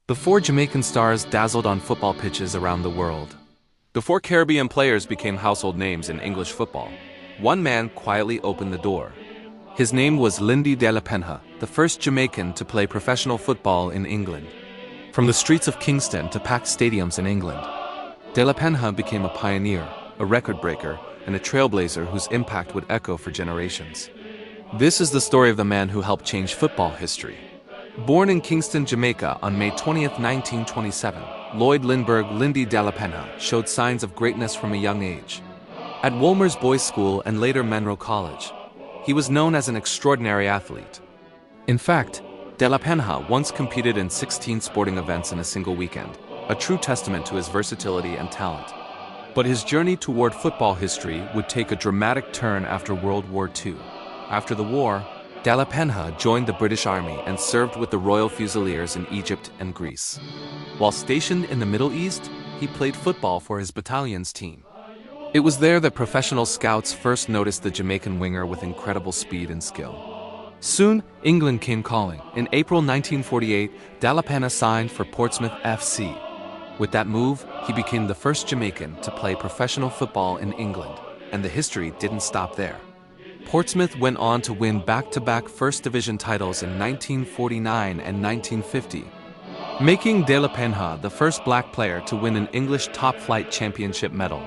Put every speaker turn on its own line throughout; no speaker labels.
Before Jamaican stars dazzled on football pitches around the world. Before Caribbean players became household names in English football, one man quietly opened the door. His name was Lindy Delapenha, the first Jamaican to play professional football in England. From the streets of Kingston to packed stadiums in England, Delapenha became a pioneer, a record breaker, and a trailblazer whose impact would echo for generations. This is the story of the man who helped change football history. Born in Kingston, Jamaica on May 20, 1927, Lloyd Lindbergh Lindy Delapenha showed signs of greatness from a young age. At Wolmer's Boys School and later Monroe College, he was known as an extraordinary athlete. In fact, Delapenha once competed in 16 sporting events in a single weekend, a true testament to his versatility and talent. But his journey toward football history would take a dramatic turn after World War II. After the war, Delapenha joined the British Army and served with the Royal Fusiliers in Egypt and Greece. While stationed in the Middle East, he played football for his battalion's team. It was there that professional scouts first noticed the Jamaican winger with incredible speed and skill. Soon, England came calling. In April 1948, Delapenha signed for Portsmouth F.C. With that move, he became the first Jamaican to play professional football in England, and the history didn't stop there. Portsmouth went on to win back-to-back First Division titles in 1949 and 1950, making Delapenha the first black player to win an English top-flight championship medal.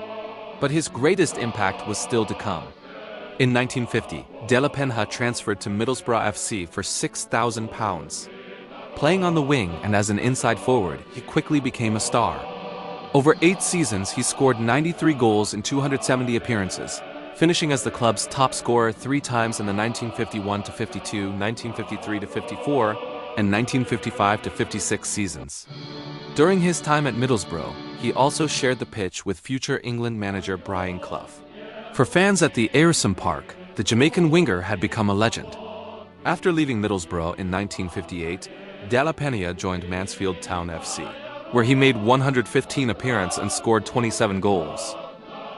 But his greatest impact was still to come. In 1950, Delapenha transferred to Middlesbrough F.C. for £6,000. Playing on the wing and as an inside forward, he quickly became a star. Over 8 seasons, he scored 93 goals in 270 appearances, finishing as the club's top scorer 3 times in the 1951-52, 1953-54, and 1955-56 seasons. During his time at Middlesbrough, he also shared the pitch with future England manager Brian Clough. For fans at the Ayrton Park, the Jamaican winger had become a legend. After leaving Middlesbrough in 1958, Delapenha joined Mansfield Town F.C., where he made 115 appearances and scored 27 goals.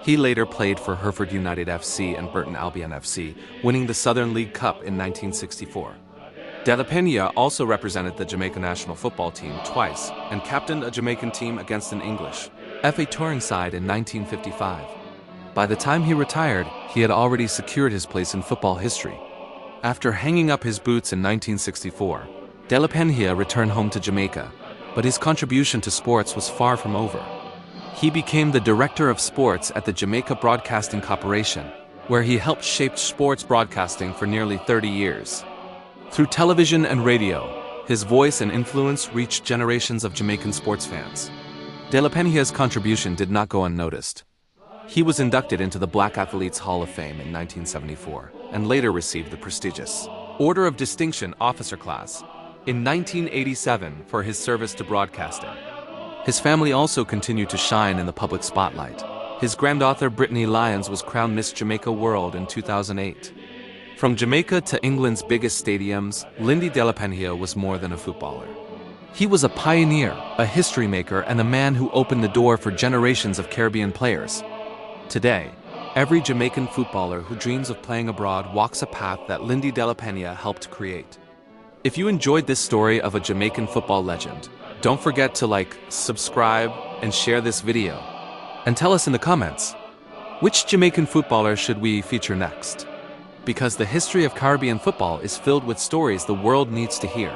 He later played for Hereford United F.C. and Burton Albion F.C., winning the Southern League Cup in 1964. Delapenha also represented the Jamaica national football team twice and captained a Jamaican team against an English FA touring side in 1955. By the time he retired, he had already secured his place in football history. After hanging up his boots in 1964, Delapenha returned home to Jamaica, but his contribution to sports was far from over. He became the director of sports at the Jamaica Broadcasting Corporation, where he helped shape sports broadcasting for nearly 30 years. Through television and radio, his voice and influence reached generations of Jamaican sports fans. Delapenha's contribution did not go unnoticed. He was inducted into the Black Athletes Hall of Fame in 1974, and later received the prestigious Order of Distinction Officer Class in 1987 for his service to broadcasting. His family also continued to shine in the public spotlight. His granddaughter Brittany Lyons was crowned Miss Jamaica World in 2008. From Jamaica to England's biggest stadiums, Lindy Delapenha was more than a footballer. He was a pioneer, a history maker, and a man who opened the door for generations of Caribbean players. Today, every Jamaican footballer who dreams of playing abroad walks a path that Lindy Delapenha helped create. If you enjoyed this story of a Jamaican football legend, don't forget to like, subscribe, and share this video. And tell us in the comments, which Jamaican footballer should we feature next? Because the history of Caribbean football is filled with stories the world needs to hear.